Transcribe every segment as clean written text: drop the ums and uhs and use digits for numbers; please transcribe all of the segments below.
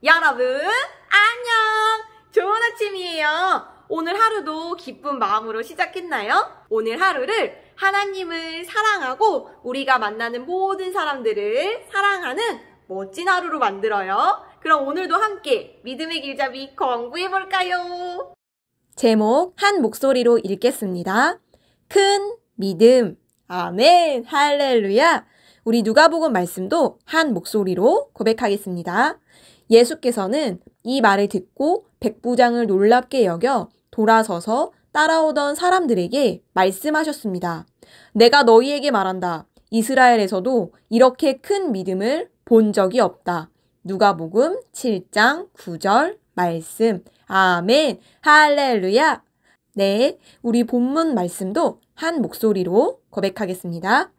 여러분, 안녕! 좋은 아침이에요. 오늘 하루도 기쁜 마음으로 시작했나요? 오늘 하루를 하나님을 사랑하고 우리가 만나는 모든 사람들을 사랑하는 멋진 하루로 만들어요. 그럼 오늘도 함께 믿음의 길잡이 공부해볼까요? 제목 한 목소리로 읽겠습니다. 큰 믿음. 아멘. 할렐루야. 우리 누가복음 말씀도 한 목소리로 고백하겠습니다. 예수께서는 이 말을 듣고 백부장을 놀랍게 여겨 돌아서서 따라오던 사람들에게 말씀하셨습니다. 내가 너희에게 말한다. 이스라엘에서도 이렇게 큰 믿음을 본 적이 없다. 누가복음 7장 9절 말씀. 아멘. 할렐루야. 네, 우리 본문 말씀도 한 목소리로 고백하겠습니다.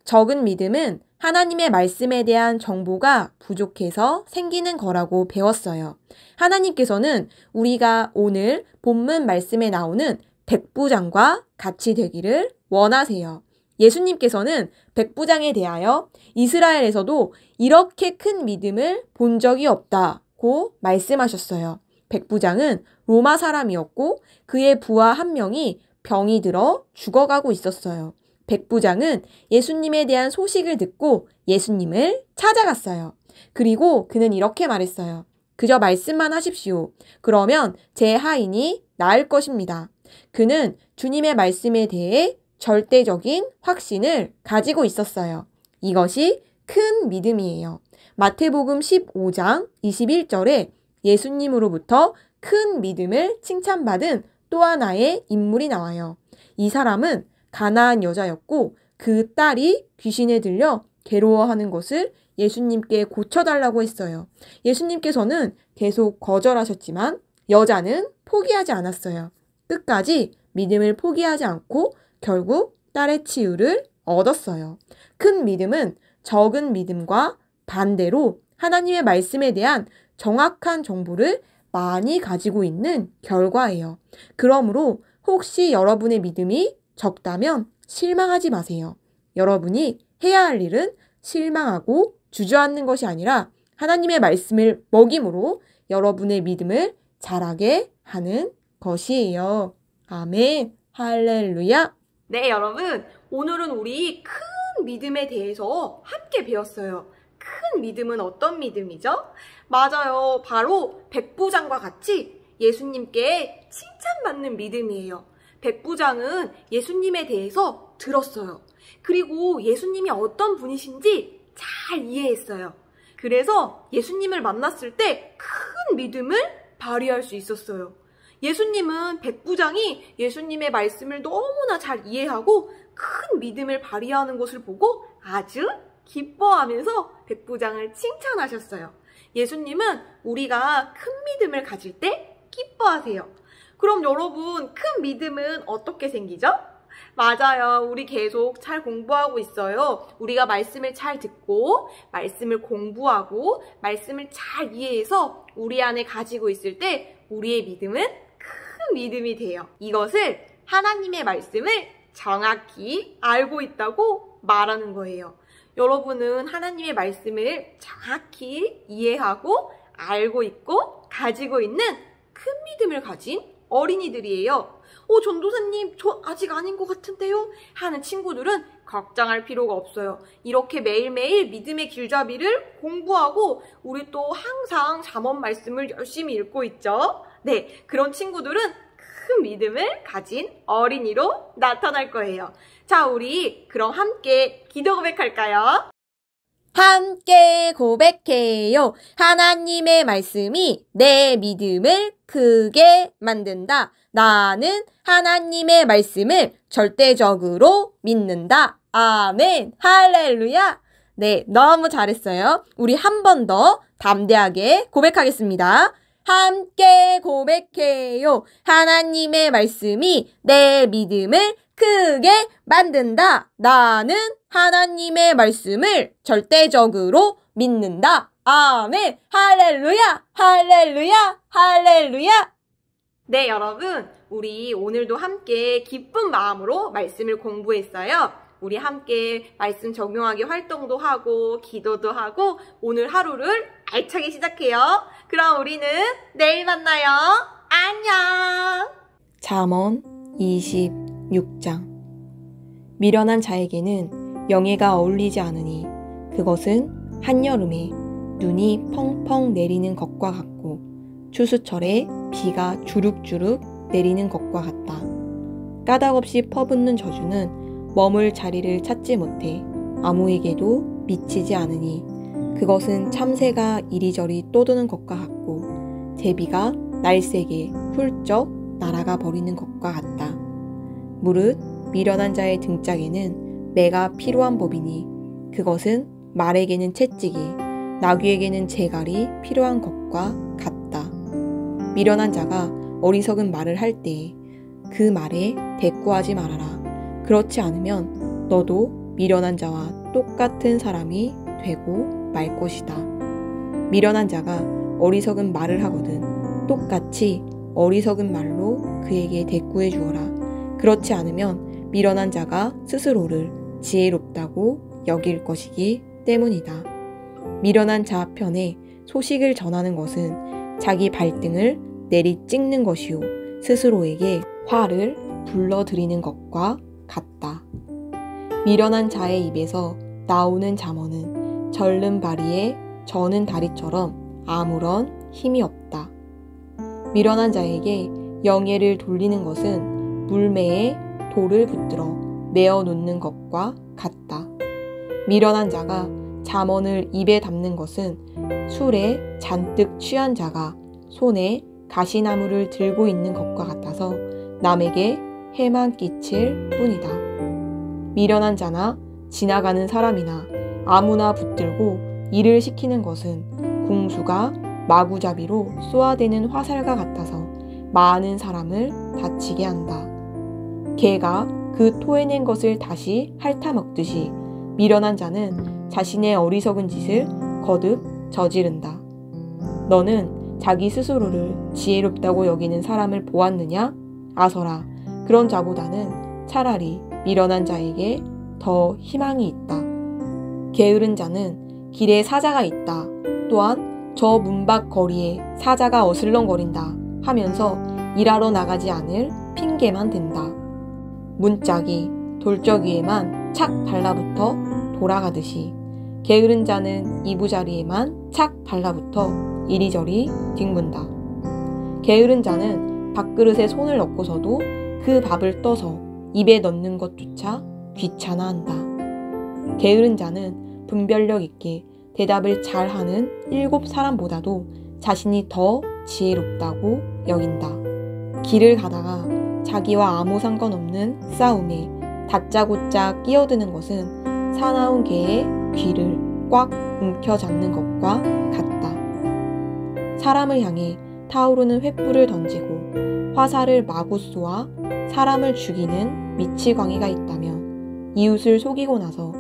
적은 믿음은 하나님의 말씀에 대한 정보가 부족해서 생기는 거라고 배웠어요. 하나님께서는 우리가 오늘 본문 말씀에 나오는 백부장과 같이 되기를 원하세요. 예수님께서는 백부장에 대하여 이스라엘에서도 이렇게 큰 믿음을 본 적이 없다고 말씀하셨어요. 백부장은 로마 사람이었고 그의 부하 한 명이 병이 들어 죽어가고 있었어요. 백부장은 예수님에 대한 소식을 듣고 예수님을 찾아갔어요. 그리고 그는 이렇게 말했어요. 그저 말씀만 하십시오. 그러면 제 하인이 나을 것입니다. 그는 주님의 말씀에 대해 절대적인 확신을 가지고 있었어요. 이것이 큰 믿음이에요. 마태복음 15장 21절에 예수님으로부터 큰 믿음을 칭찬받은 또 하나의 인물이 나와요. 이 사람은 가나안 여자였고 그 딸이 귀신에 들려 괴로워하는 것을 예수님께 고쳐달라고 했어요. 예수님께서는 계속 거절하셨지만 여자는 포기하지 않았어요. 끝까지 믿음을 포기하지 않고 결국 딸의 치유를 얻었어요. 큰 믿음은 적은 믿음과 반대로 하나님의 말씀에 대한 정확한 정보를 많이 가지고 있는 결과예요. 그러므로 혹시 여러분의 믿음이 적다면 실망하지 마세요. 여러분이 해야 할 일은 실망하고 주저앉는 것이 아니라 하나님의 말씀을 먹임으로 여러분의 믿음을 자라게 하는 것이에요. 아멘. 할렐루야. 네, 여러분. 오늘은 우리 큰 믿음에 대해서 함께 배웠어요. 큰 믿음은 어떤 믿음이죠? 맞아요. 바로 백부장과 같이 예수님께 칭찬받는 믿음이에요. 백부장은 예수님에 대해서 들었어요. 그리고 예수님이 어떤 분이신지 잘 이해했어요. 그래서 예수님을 만났을 때 큰 믿음을 발휘할 수 있었어요. 예수님은 백부장이 예수님의 말씀을 너무나 잘 이해하고 큰 믿음을 발휘하는 것을 보고 아주 기뻐하면서 백부장을 칭찬하셨어요. 예수님은 우리가 큰 믿음을 가질 때 기뻐하세요. 그럼 여러분, 큰 믿음은 어떻게 생기죠? 맞아요. 우리 계속 잘 공부하고 있어요. 우리가 말씀을 잘 듣고 말씀을 공부하고 말씀을 잘 이해해서 우리 안에 가지고 있을 때 우리의 믿음은 큰 믿음이 돼요. 이것을 하나님의 말씀을 정확히 알고 있다고 말하는 거예요. 여러분은 하나님의 말씀을 정확히 이해하고 알고 있고 가지고 있는 큰 믿음을 가진 어린이들이에요. 전도사님, 저 아직 아닌 것 같은데요? 하는 친구들은 걱정할 필요가 없어요. 이렇게 매일매일 믿음의 길잡이를 공부하고 우리 또 항상 잠언 말씀을 열심히 읽고 있죠. 네, 그런 친구들은 큰 믿음을 가진 어린이로 나타날 거예요. 자, 우리 그럼 함께 기도 고백할까요? 함께 고백해요. 하나님의 말씀이 내 믿음을 크게 만든다. 나는 하나님의 말씀을 절대적으로 믿는다. 아멘. 할렐루야. 네, 너무 잘했어요. 우리 한 번 더 담대하게 고백하겠습니다. 함께 고백해요. 하나님의 말씀이 내 믿음을 크게 만든다. 나는 하나님의 말씀을 절대적으로 믿는다. 아멘. 할렐루야. 할렐루야. 할렐루야. 네, 여러분. 우리 오늘도 함께 기쁜 마음으로 말씀을 공부했어요. 우리 함께 말씀 적용하기 활동도 하고 기도도 하고 오늘 하루를 알차게 시작해요. 그럼 우리는 내일 만나요. 안녕. 잠언 26장. 미련한 자에게는 영예가 어울리지 않으니 그것은 한여름에 눈이 펑펑 내리는 것과 같고 추수철에 비가 주룩주룩 내리는 것과 같다. 까닭없이 퍼붓는 저주는 머물 자리를 찾지 못해 아무에게도 미치지 않으니 그것은 참새가 이리저리 떠도는 것과 같고 제비가 날쌔게 훌쩍 날아가 버리는 것과 같다. 무릇 미련한 자의 등짝에는 매가 필요한 법이니 그것은 말에게는 채찍이 나귀에게는 재갈이 필요한 것과 같다. 미련한 자가 어리석은 말을 할 때에 그 말에 대꾸하지 말아라. 그렇지 않으면 너도 미련한 자와 똑같은 사람이 되고 말 것이다. 미련한 자가 어리석은 말을 하거든 똑같이 어리석은 말로 그에게 대꾸해 주어라. 그렇지 않으면 미련한 자가 스스로를 지혜롭다고 여길 것이기 때문이다. 미련한 자 편에 소식을 전하는 것은 자기 발등을 내리 찍는 것이요 스스로에게 화를 불러들이는 것과 같다. 미련한 자의 입에서 나오는 잠언은 절른 바리에 저는 다리처럼 아무런 힘이 없다. 미련한 자에게 영예를 돌리는 것은 물매에 돌을 붙들어 메어 놓는 것과 같다. 미련한 자가 잠언을 입에 담는 것은 술에 잔뜩 취한 자가 손에 가시나무를 들고 있는 것과 같아서 남에게 해만 끼칠 뿐이다. 미련한 자나 지나가는 사람이나 아무나 붙들고 일을 시키는 것은 궁수가 마구잡이로 쏘아대는 화살과 같아서 많은 사람을 다치게 한다. 개가 그 토해낸 것을 다시 핥아먹듯이 미련한 자는 자신의 어리석은 짓을 거듭 저지른다. 너는 자기 스스로를 지혜롭다고 여기는 사람을 보았느냐? 아서라, 그런 자보다는 차라리 미련한 자에게 더 희망이 있다. 게으른 자는 길에 사자가 있다. 또한 저 문 밖 거리에 사자가 어슬렁거린다 하면서 일하러 나가지 않을 핑계만 댄다. 문짝이 돌적 위에만 착 달라붙어 돌아가듯이 게으른 자는 이부자리에만 착 달라붙어 이리저리 뒹군다. 게으른 자는 밥그릇에 손을 넣고서도 그 밥을 떠서 입에 넣는 것조차 귀찮아한다. 게으른 자는 분별력 있게 대답을 잘하는 7 사람보다도 자신이 더 지혜롭다고 여긴다. 길을 가다가 자기와 아무 상관없는 싸움에 다짜고짜 끼어드는 것은 사나운 개의 귀를 꽉 움켜잡는 것과 같다. 사람을 향해 타오르는 횃불을 던지고 화살을 마구 쏘아 사람을 죽이는 미치광이가 있다면 이웃을 속이고 나서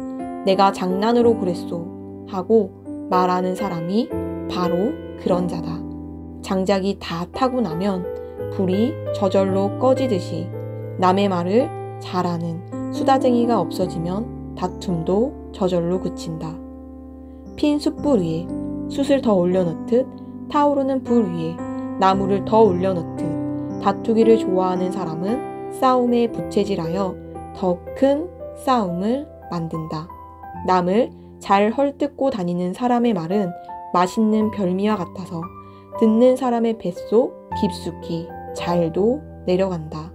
내가 장난으로 그랬소 하고 말하는 사람이 바로 그런 자다. 장작이 다 타고 나면 불이 저절로 꺼지듯이 남의 말을 잘하는 수다쟁이가 없어지면 다툼도 저절로 그친다. 핀 숯불 위에 숯을 더 올려놓듯 타오르는 불 위에 나무를 더 올려놓듯 다투기를 좋아하는 사람은 싸움에 부채질하여 더 큰 싸움을 만든다. 남을 잘 헐뜯고 다니는 사람의 말은 맛있는 별미와 같아서 듣는 사람의 뱃속 깊숙이 잘도 내려간다.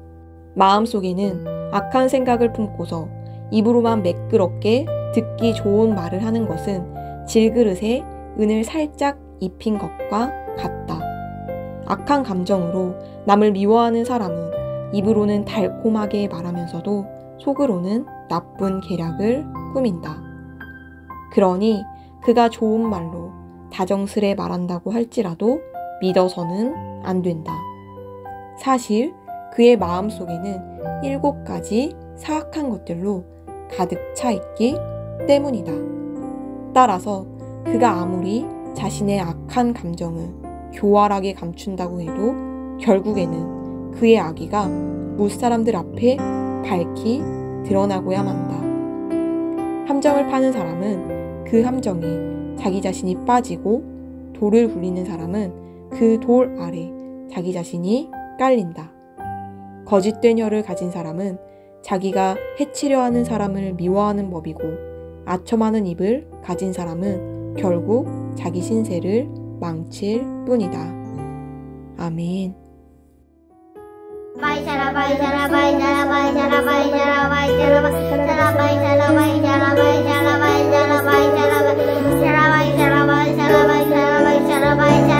마음속에는 악한 생각을 품고서 입으로만 매끄럽게 듣기 좋은 말을 하는 것은 질그릇에 은을 살짝 입힌 것과 같다. 악한 감정으로 남을 미워하는 사람은 입으로는 달콤하게 말하면서도 속으로는 나쁜 계략을 꾸민다. 그러니 그가 좋은 말로 다정스레 말한다고 할지라도 믿어서는 안 된다. 사실 그의 마음속에는 7가지 사악한 것들로 가득 차 있기 때문이다. 따라서 그가 아무리 자신의 악한 감정을 교활하게 감춘다고 해도 결국에는 그의 악의가 무사람들 앞에 밝히 드러나고야 만다. 함정을 파는 사람은 그 함정에 자기 자신이 빠지고 돌을 굴리는 사람은 그 돌 아래 자기 자신이 깔린다. 거짓된 혀를 가진 사람은 자기가 해치려 하는 사람을 미워하는 법이고, 아첨하는 입을 가진 사람은 결국 자기 신세를 망칠 뿐이다. 아멘. Bye.